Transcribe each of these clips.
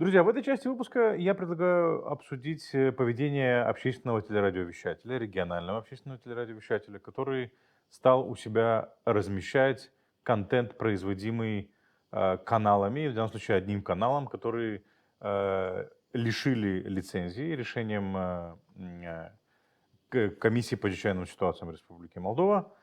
Друзья, в этой части выпуска я предлагаю обсудить поведение общественного телерадиовещателя, регионального общественного телерадиовещателя, который стал у себя размещать контент, производимый каналами, в данном случае одним каналом, который лишили лицензии решением комиссии по чрезвычайным ситуациям Республики Молдова.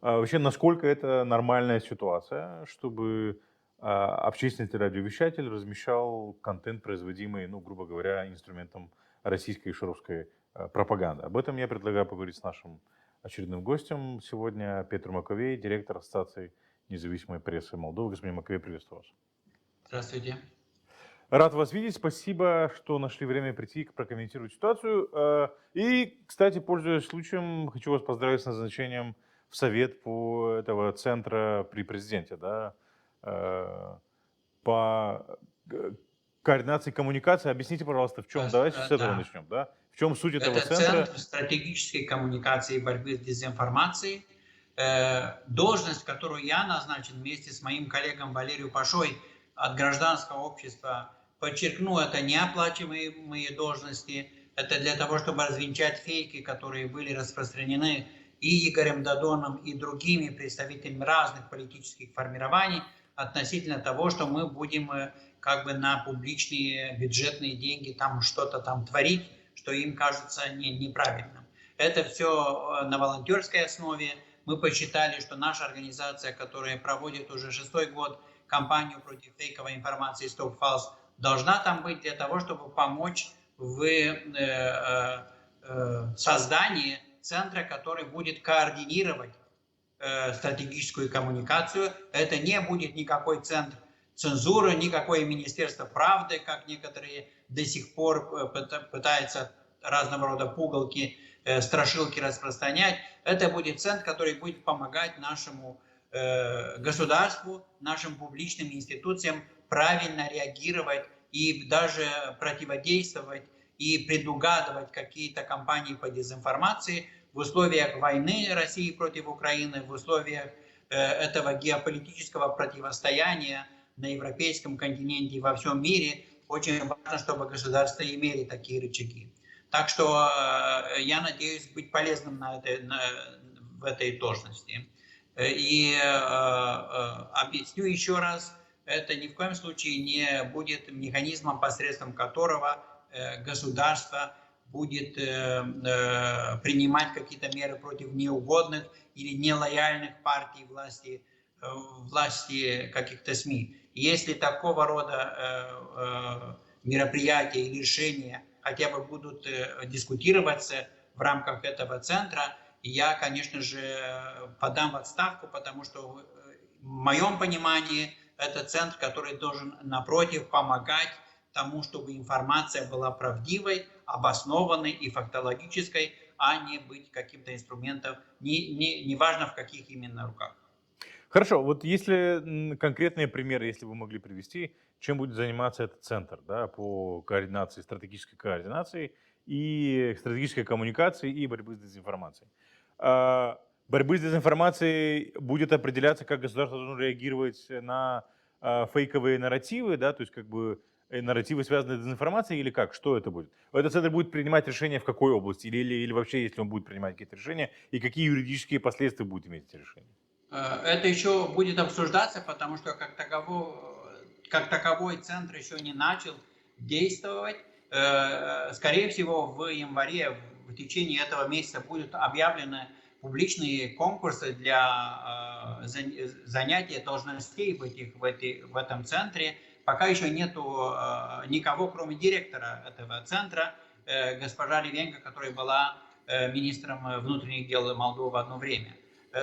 Вообще, насколько это нормальная ситуация, чтобы общественный радиовещатель размещал контент, производимый, ну, грубо говоря, инструментом российской и широкой пропаганды. Об этом я предлагаю поговорить с нашим очередным гостем сегодня, Петр Маковей, директор Ассоциации независимой прессы Молдовы. Господин Маковей, приветствую вас. Здравствуйте. Рад вас видеть. Спасибо, что нашли время прийти прокомментировать ситуацию. И, кстати, пользуясь случаем, хочу вас поздравить с назначением в совет по этого центра при президенте, да, э, по координации коммуникации. Объясните, пожалуйста, в чем, давайте с этого Да, начнем, да, в чем суть этого это центра? Центр стратегической коммуникации и борьбы с дезинформацией. Должность, которую я назначен вместе с моим коллегом Валерием Пашой от гражданского общества, подчеркну, это неоплачиваемые должности. Это для того, чтобы развенчать фейки, которые были распространены и Игорем Дадоном, и другими представителями разных политических формирований относительно того, что мы будем как бы на публичные бюджетные деньги там что-то там творить, что им кажется неправильным. Это все на волонтерской основе. Мы посчитали, что наша организация, которая проводит уже 6-й год кампанию против фейковой информации Stop False, должна там быть для того, чтобы помочь в создании центра, который будет координировать стратегическую коммуникацию. Это не будет никакой центр цензуры, никакое Министерство правды, как некоторые до сих пор пытаются разного рода пугалки, страшилки распространять. Это будет центр, который будет помогать нашему государству, нашим публичным институциям правильно реагировать и даже противодействовать и предугадывать какие-то кампании по дезинформации в условиях войны России против Украины, в условиях этого геополитического противостояния на европейском континенте и во всем мире. Очень важно, чтобы государства имели такие рычаги. Так что я надеюсь быть полезным в этой должности. И объясню еще раз, это ни в коем случае не будет механизмом, посредством которого государство будет принимать какие-то меры против неугодных или нелояльных партий власти каких-то СМИ. Если такого рода мероприятия и решения хотя бы будут дискутироваться в рамках этого центра, я, конечно же, подам в отставку, потому что в моем понимании это центр, который должен, напротив, помогать тому, чтобы информация была правдивой, обоснованной и фактологической, а не быть каким-то инструментом, неважно в каких именно руках. Хорошо, вот если конкретные примеры, если вы могли привести, чем будет заниматься этот центр, да, по координации, стратегической координации и стратегической коммуникации и борьбы с дезинформацией. Борьбы с дезинформацией будет определяться, как государство должно реагировать на фейковые нарративы, да, то есть как бы нарративы, связанные с дезинформацией, или как? Что это будет? Этот центр будет принимать решения в какой области? Или вообще, если он будет принимать какие-то решения, и какие юридические последствия будут иметь эти решения? Это еще будет обсуждаться, потому что как таковой центр еще не начал действовать. Скорее всего, в январе, в течение этого месяца будут объявлены публичные конкурсы для занятия должностей в этом центре. Пока еще нету никого, кроме директора этого центра, госпожа Ревенко, которая была министром внутренних дел Молдовы одно время.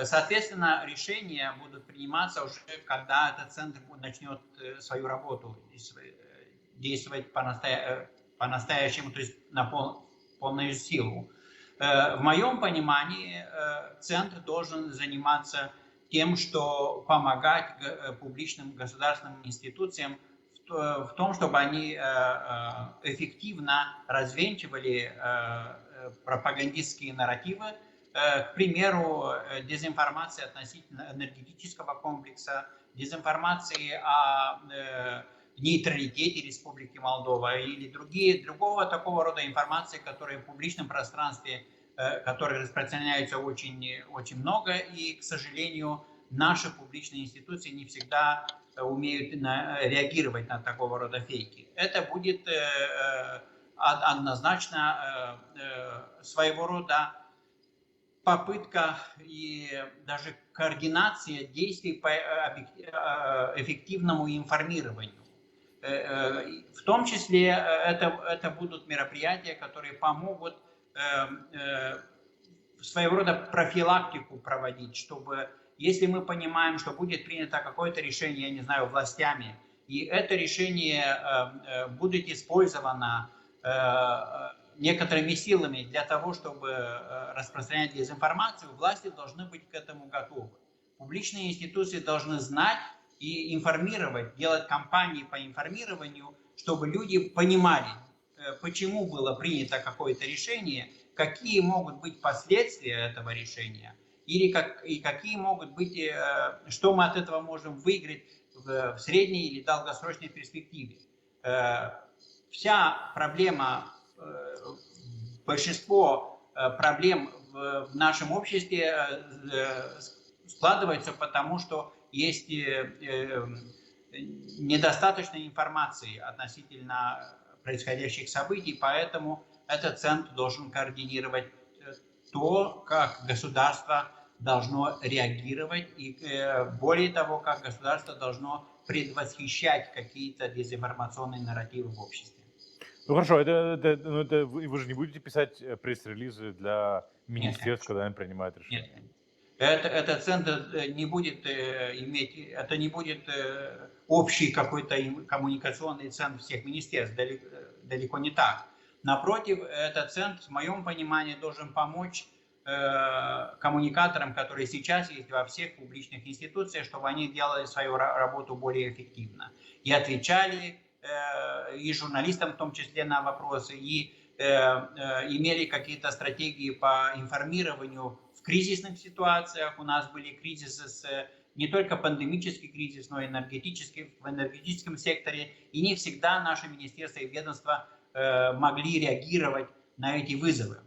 Соответственно, решения будут приниматься уже, когда этот центр начнет свою работу, действовать по-настоящему, то есть на полную силу. В моем понимании центр должен заниматься тем, что помогать публичным государственным институциям в том, чтобы они эффективно развенчивали пропагандистские нарративы. К примеру, дезинформация относительно энергетического комплекса, дезинформации о нейтралитете Республики Молдова или другого такого рода информации, которая в публичном пространстве, которая распространяется очень много, и, к сожалению, наши публичные институции не всегда умеют реагировать на такого рода фейки. Это будет однозначно своего рода попытка и даже координация действий по эффективному информированию. В том числе это будут мероприятия, которые помогут своего рода профилактику проводить, чтобы, если мы понимаем, что будет принято какое-то решение, я не знаю, властями, и это решение будет использовано некоторыми силами для того, чтобы распространять дезинформацию, власти должны быть к этому готовы. Публичные институции должны знать и информировать, делать кампании по информированию, чтобы люди понимали, почему было принято какое-то решение, какие могут быть последствия этого решения, и какие могут быть, что мы от этого можем выиграть в средней или долгосрочной перспективе. Вся проблема, большинство проблем в нашем обществе складывается потому, что есть недостаточно информации относительно происходящих событий, поэтому этот центр должен координировать то, как государство должно реагировать, и более того, как государство должно предвосхищать какие-то дезинформационные нарративы в обществе. Ну хорошо, вы же не будете писать пресс-релизы для министерств, Нет, когда они принимают решения? нет. Этот центр не будет иметь, это не будет общий какой-то коммуникационный центр всех министерств, далеко не так. Напротив, этот центр, в моем понимании, должен помочь коммуникаторам, которые сейчас есть во всех публичных институциях, чтобы они делали свою работу более эффективно и отвечали и журналистам в том числе на вопросы, и имели какие-то стратегии по информированию в кризисных ситуациях. У нас были кризисы, не только пандемический кризис, но и энергетический, в энергетическом секторе, и не всегда наши министерства и ведомства могли реагировать на эти вызовы.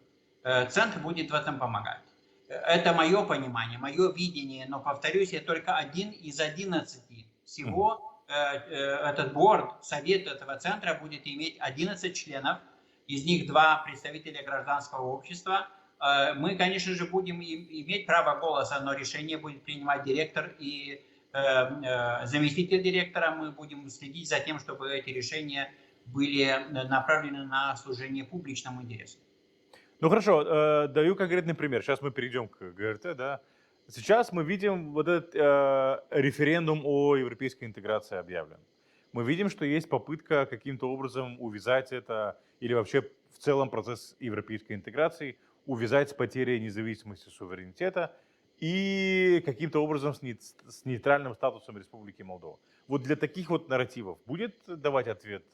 Центр будет в этом помогать. Это мое понимание, мое видение, но, повторюсь, я только один из 11 всего. Этот борд, совет этого центра будет иметь 11 членов, из них 2 представителя гражданского общества. Мы, конечно же, будем иметь право голоса, но решение будет принимать директор и заместитель директора. Мы будем следить за тем, чтобы эти решения были направлены на служение публичному интересу. Ну хорошо, даю конкретный пример. Сейчас мы перейдем к ГРТ, да. Сейчас мы видим вот этот референдум о европейской интеграции объявлен. Мы видим, что есть попытка каким-то образом увязать это, или вообще в целом процесс европейской интеграции, увязать с потерей независимости, суверенитета и каким-то образом с нейтральным статусом Республики Молдова. Вот для таких вот нарративов будет давать ответ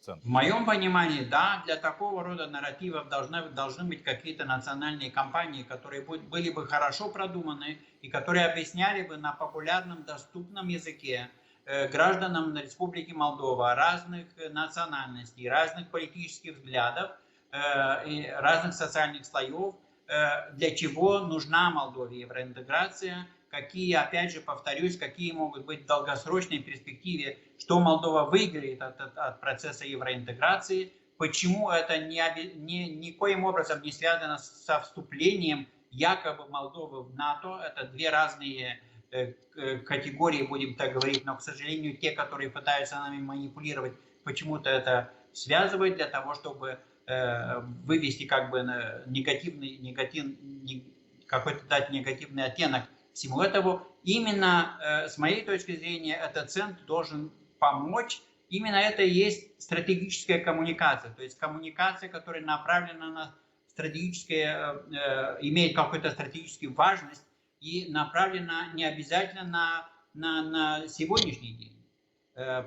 Центр? В моем понимании, да, для такого рода нарративов должны быть какие-то национальные кампании, которые были бы хорошо продуманы и которые объясняли бы на популярном, доступном языке гражданам Республики Молдова разных национальностей, разных политических взглядов и разных социальных слоев, для чего нужна Молдове евроинтеграция, какие, опять же, повторюсь, какие могут быть в долгосрочной перспективе, что Молдова выиграет от процесса евроинтеграции, почему это никоим образом не связано со вступлением якобы Молдовы в НАТО. Это 2 разные категории, будем так говорить, но, к сожалению, те, которые пытаются нами манипулировать, почему-то это связывают для того, чтобы вывести как бы какой-то дать негативный оттенок всему этому. Именно с моей точки зрения этот центр должен помочь. Именно это и есть стратегическая коммуникация, то есть коммуникация, которая направлена на стратегическое, имеет какую-то стратегическую важность и направлена не обязательно на сегодняшний день.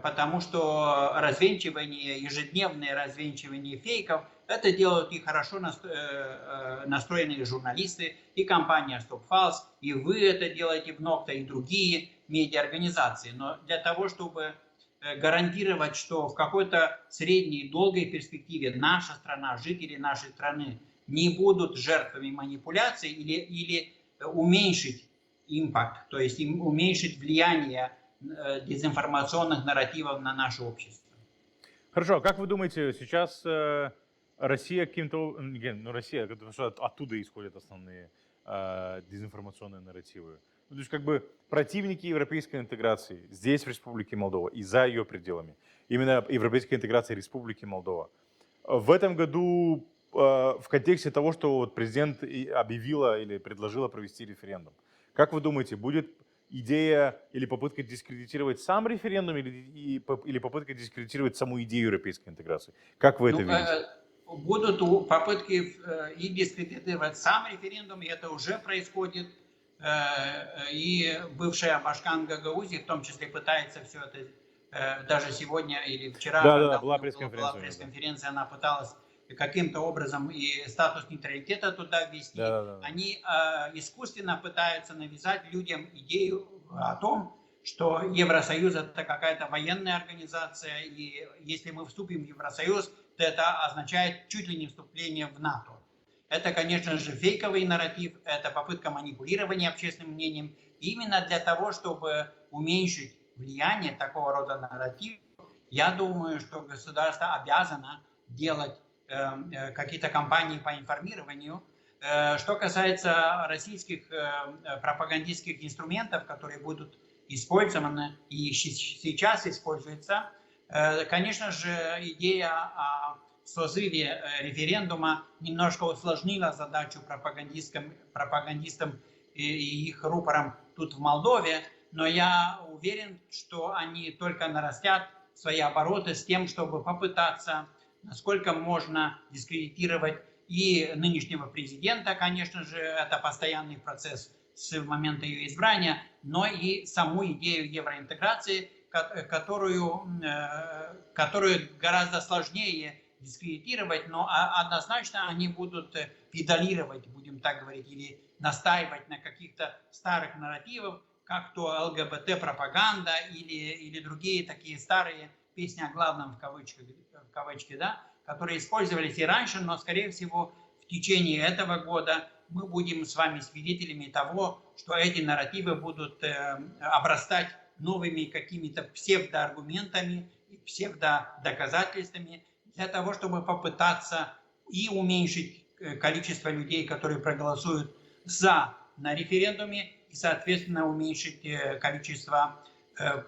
Потому что ежедневное развенчивание фейков, это делают и хорошо настроенные журналисты, и компания StopFalse, и вы это делаете в Nocta, и другие медиаорганизации. Но для того, чтобы гарантировать, что в какой-то средней и долгой перспективе наша страна, жители нашей страны не будут жертвами манипуляций или уменьшить импакт, то есть уменьшить влияние дезинформационных нарративов на наше общество. Хорошо, а как вы думаете, сейчас Россия каким-то... Ну, Россия, потому что оттуда исходят основные дезинформационные нарративы. Ну, то есть как бы противники европейской интеграции здесь, в Республике Молдова, и за ее пределами. Именно европейская интеграция Республики Молдова. В этом году в контексте того, что вот президент объявила или предложила провести референдум, как вы думаете, будет идея или попытка дискредитировать сам референдум или попытка дискредитировать саму идею европейской интеграции? Как вы это видите? Будут попытки и дискредитировать сам референдум, и это уже происходит. И бывшая Башкан Гагаузия в том числе пытается все это, даже сегодня или вчера, когда была была пресс-конференция, она пыталась каким-то образом и статус нейтралитета туда ввести. Они искусственно пытаются навязать людям идею о том, что Евросоюз это какая-то военная организация, и если мы вступим в Евросоюз, то это означает чуть ли не вступление в НАТО. Это, конечно же, фейковый нарратив, это попытка манипулирования общественным мнением. И именно для того, чтобы уменьшить влияние такого рода нарративов, я думаю, что государство обязано делать какие-то кампании по информированию. Что касается российских пропагандистских инструментов, которые будут использованы и сейчас используются, конечно же, идея о созыве референдума немножко усложнила задачу пропагандистам и их рупорам тут в Молдове, но я уверен, что они только нарастят свои обороты с тем, чтобы попытаться, насколько можно, дискредитировать и нынешнего президента, конечно же, это постоянный процесс с момента ее избрания, но и саму идею евроинтеграции, которую гораздо сложнее дискредитировать, но однозначно они будут педалировать, будем так говорить, или настаивать на каких-то старых нарративах, как то ЛГБТ-пропаганда или другие такие старые песни о главном в кавычки, да, которые использовались и раньше, но, скорее всего, в течение этого года мы будем с вами свидетелями того, что эти нарративы будут обрастать новыми какими-то псевдоаргументами и псевдодоказательствами для того, чтобы попытаться и уменьшить количество людей, которые проголосуют «за» на референдуме, и, соответственно, уменьшить количество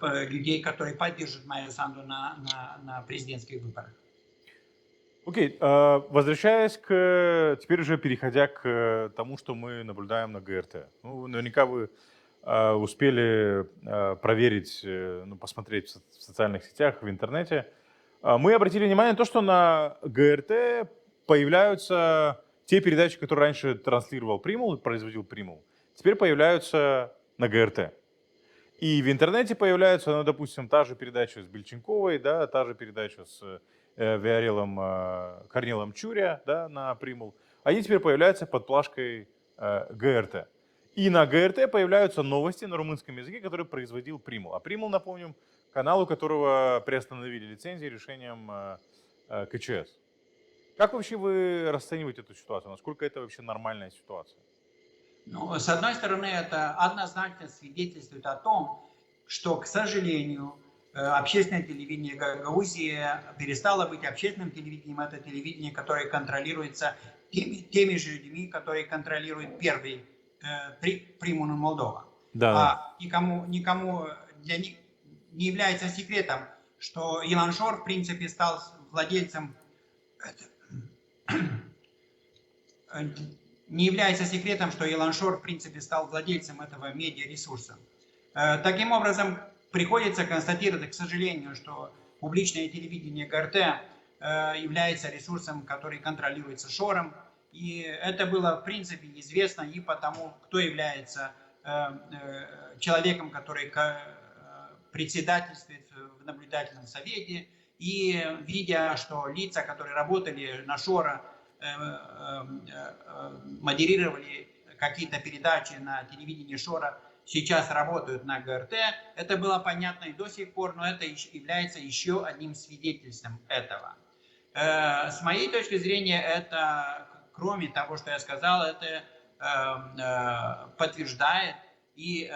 людей, которые поддержат Майю Санду на президентских выборах. Окей, возвращаясь теперь уже переходя к тому, что мы наблюдаем на ГРТ. Ну, наверняка вы успели проверить, ну, посмотреть в социальных сетях, в интернете. Мы обратили внимание на то, что на ГРТ появляются те передачи, которые раньше транслировал Примул, производил Примул, теперь появляются на ГРТ. И в интернете появляются, ну, допустим, та же передача с Бельченковой, да, та же передача с Виарелом Корнелом Чуря, да, на Примул. Они теперь появляются под плашкой ГРТ. И на ГРТ появляются новости на румынском языке, которые производил Примул. А Примул, напомним, канал, у которого приостановили лицензии решением КЧС. Как вообще вы расцениваете эту ситуацию? Насколько это вообще нормальная ситуация? Ну, с одной стороны, это однозначно свидетельствует о том, что, к сожалению, общественное телевидение Гагаузии перестало быть общественным телевидением. Это телевидение, которое контролируется теми же людьми, которые контролируют первый Примул Молдова. Да. Никому для них не является секретом, что Илон Шор, в принципе, стал владельцем... Не является секретом, что Илон Шор, в принципе, стал владельцем этого медиаресурса. Таким образом, приходится констатировать, к сожалению, что публичное телевидение ГРТ является ресурсом, который контролируется Шором. И это было, в принципе, известно и потому, кто является человеком, который председательствует в наблюдательном совете. И видя, что лица, которые работали на Шора, модерировали какие-то передачи на телевидении Шора, сейчас работают на ГРТ. Это было понятно и до сих пор, но это является еще одним свидетельством этого. С моей точки зрения, это, кроме того, что я сказал, это подтверждает и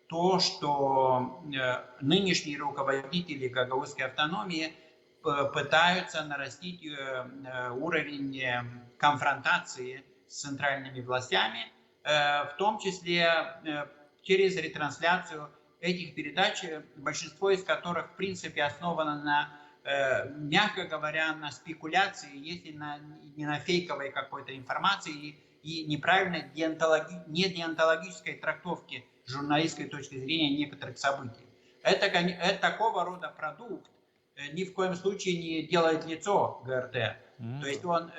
то, что нынешние руководители гагаузской автономии пытаются нарастить уровень конфронтации с центральными властями, в том числе через ретрансляцию этих передач, большинство из которых в принципе основано на, мягко говоря, на спекуляции, если не на фейковой какой-то информации и неправильной недеонтологической трактовке с журналистской точки зрения некоторых событий. Это такого рода продукт ни в коем случае не делает лицо ГРТ. То есть он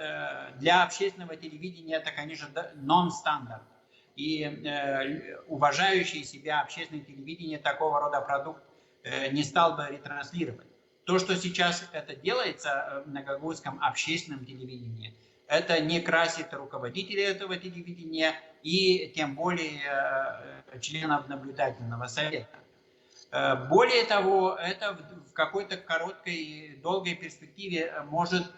для общественного телевидения это, конечно, нон-стандарт. И уважающий себя общественное телевидение такого рода продукт не стал бы ретранслировать. То, что сейчас это делается на гагаузском общественном телевидении, это не красит руководителей этого телевидения и тем более членов наблюдательного совета. Более того, это в какой-то короткой, долгой перспективе может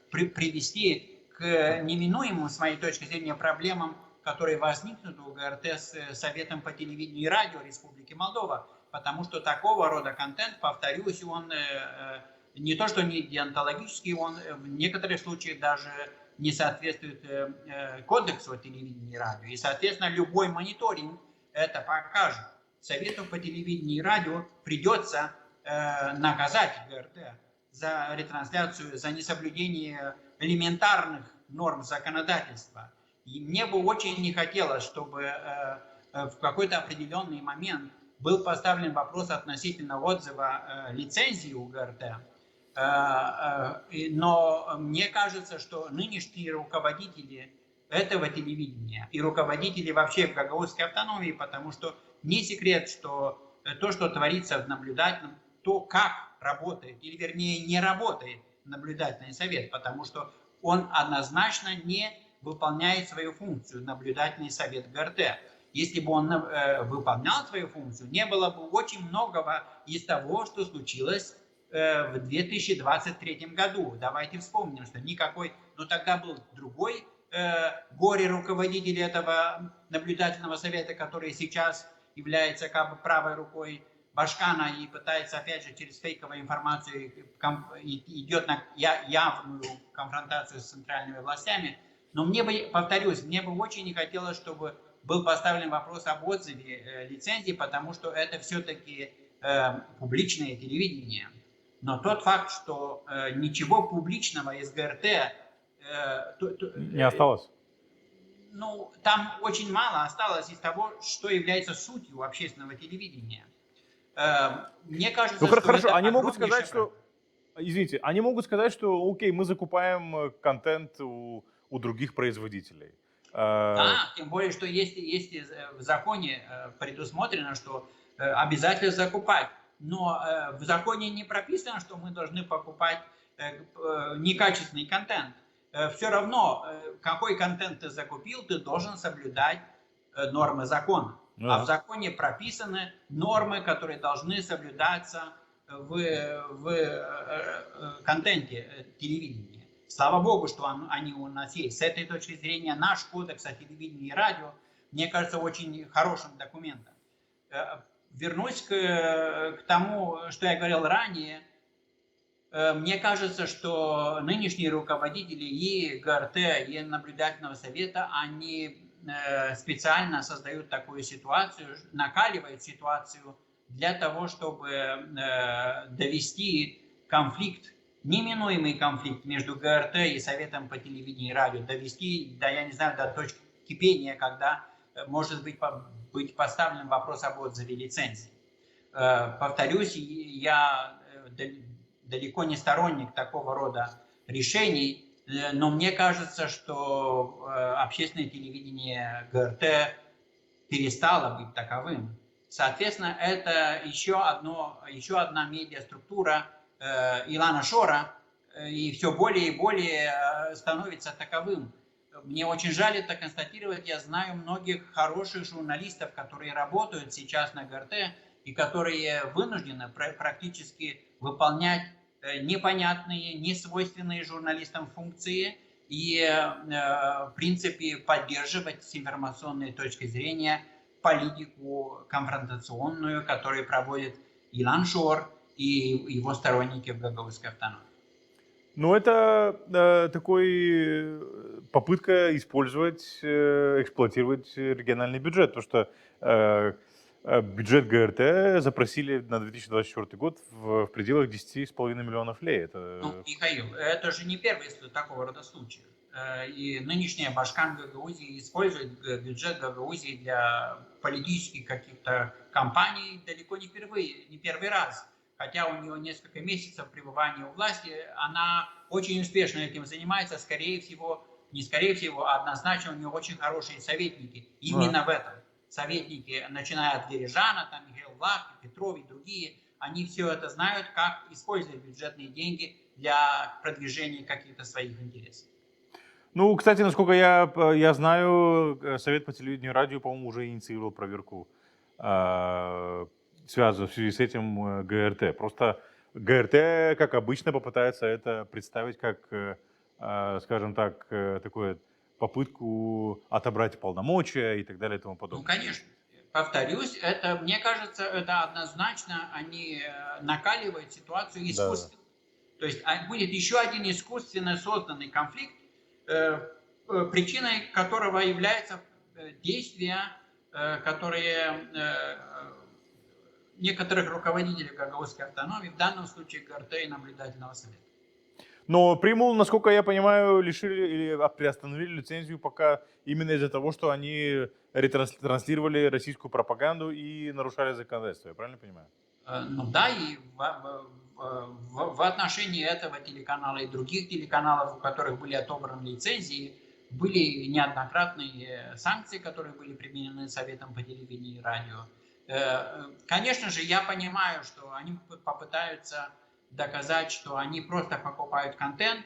привести к неминуемым, с моей точки зрения, проблемам, которые возникнут у ГРТ с Советом по телевидению и радио Республики Молдова, потому что такого рода контент, повторюсь, он не то что не деонтологический, он в некоторых случаях даже не соответствует кодексу телевидения и радио. И, соответственно, любой мониторинг это покажет. Совету по телевидению и радио придется наказать ГРТ за ретрансляцию, за несоблюдение элементарных норм законодательства. И мне бы очень не хотелось, чтобы в какой-то определенный момент был поставлен вопрос относительно отзыва лицензии у ГРТ. Но мне кажется, что нынешние руководители этого телевидения и руководители вообще в гагаузской автономии, потому что не секрет, что то, что творится в наблюдательном, то, как работает, или вернее не работает наблюдательный совет, потому что он однозначно не выполняет свою функцию, наблюдательный совет ГРТ. Если бы он выполнял свою функцию, не было бы очень многого из того, что случилось в 2023 году. Давайте вспомним, что никакой, но тогда был другой горе-руководитель этого наблюдательного совета, который сейчас является как бы правой рукой Башкана и пытается, опять же, через фейковую информацию идет на явную конфронтацию с центральными властями. Но мне бы, повторюсь, мне бы очень не хотелось, чтобы был поставлен вопрос об отзыве лицензии, потому что это все-таки публичное телевидение. Но тот факт, что ничего публичного из ГРТ не осталось. Ну, там очень мало осталось из того, что является сутью общественного телевидения. Мне кажется, ну, что хорошо, это они могут сказать, проблема. что, извините, они могут сказать, что, окей, мы закупаем контент у других производителей. Да, тем более, что есть в законе предусмотрено, что обязательно закупать. Но в законе не прописано, что мы должны покупать некачественный контент. Все равно, какой контент ты закупил, ты должен соблюдать нормы закона. А в законе прописаны нормы, которые должны соблюдаться в контенте телевидения. Слава Богу, что они у нас есть. С этой точки зрения наш кодекс о телевидении и радио, мне кажется, очень хорошим документом. Вернусь к тому, что я говорил ранее. Мне кажется, что нынешние руководители и ГРТ, и наблюдательного совета, они специально создают такую ситуацию, накаливают ситуацию для того, чтобы довести конфликт, неминуемый конфликт между ГРТ и Советом по телевидению и радио, довести, я не знаю, до точки кипения, когда может быть поставлен вопрос об отзыве лицензии. Повторюсь, я далеко не сторонник такого рода решений, но мне кажется, что общественное телевидение ГРТ перестало быть таковым. Соответственно, это еще одна медиаструктура Илана Шора, и все более и более становится таковым. мне очень жаль это констатировать, я знаю многих хороших журналистов, которые работают сейчас на ГРТ и которые вынуждены практически выполнять непонятные, несвойственные журналистам функции и, в принципе, поддерживать с информационной точки зрения политику конфронтационную, которую проводит Илон Шор и его сторонники в Гагаузской автономии. Ну, это попытка использовать, эксплуатировать региональный бюджет, потому что бюджет ГРТ запросили на 2024 год в пределах 10,5 миллионов лей. Ну, Михаил, это же не первый такого рода случай. И нынешняя Башкан Гагаузии использует бюджет Гагаузии для политических каких-то кампаний далеко не впервые, не первый раз. Хотя у нее несколько месяцев пребывания у власти, она очень успешно этим занимается, скорее всего, не скорее всего, а однозначно у нее очень хорошие советники. Именно в этом. Советники, начиная от Вережана, там Михаил Влах, Петров и другие, они все это знают, как использовать бюджетные деньги для продвижения каких-то своих интересов. Ну, кстати, насколько я знаю, Совет по телевидению и радио, по-моему, уже инициировал проверку, связанную в связи с этим ГРТ. Просто ГРТ, как обычно, попытается это представить как, скажем так, такую попытку отобрать полномочия и так далее и тому Ну, подобное. конечно. Повторюсь, это, мне кажется, это однозначно они накаливают ситуацию искусственно. То есть будет еще один искусственно созданный конфликт, причиной которого является действия, которые некоторых руководителей Гагаузской автономии, в данном случае ГРТ и наблюдательного совета. Но Примул, насколько я понимаю, лишили или приостановили лицензию пока именно из-за того, что они транслировали российскую пропаганду и нарушали законодательство. Я правильно понимаю? Ну да, и в отношении этого телеканала и других телеканалов, у которых были отобраны лицензии, были неоднократные санкции, которые были применены Советом по телевидению и радио. Конечно же, я понимаю, что они попытаются доказать, что они просто покупают контент,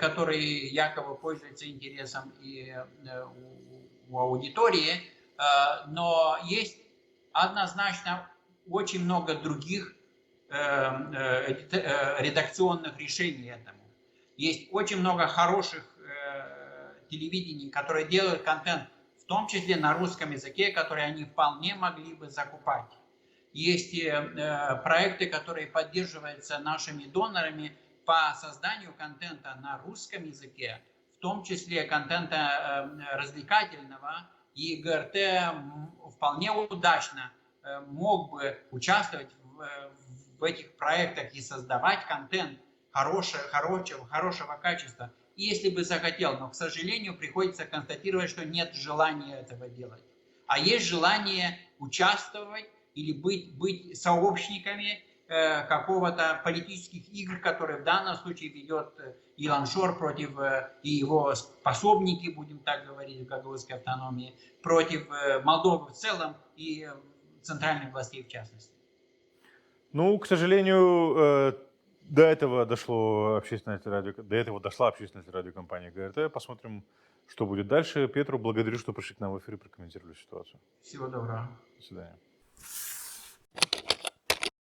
который якобы пользуется интересом и у аудитории, но есть однозначно очень много других редакционных решений этому. Есть очень много хороших телевидений, которые делают контент, в том числе на русском языке, который они вполне могли бы закупать. Есть проекты, которые поддерживаются нашими донорами по созданию контента на русском языке, в том числе контента развлекательного, и ГРТ вполне удачно мог бы участвовать в этих проектах и создавать контент хорошего качества, если бы захотел. Но, к сожалению, приходится констатировать, что нет желания этого делать. А есть желание участвовать или быть сообщниками какого-то политических игр, которые в данном случае ведет Илон Шор против и его способники, будем так говорить, в Гагаузской автономии, против Молдовы в целом и центральных властей в частности. Ну, к сожалению, до этого дошла общественность радиокомпании ГРТ. Посмотрим, что будет дальше. Петру, благодарю, что пришли к нам в эфир и прокомментировали ситуацию. Всего доброго. До свидания.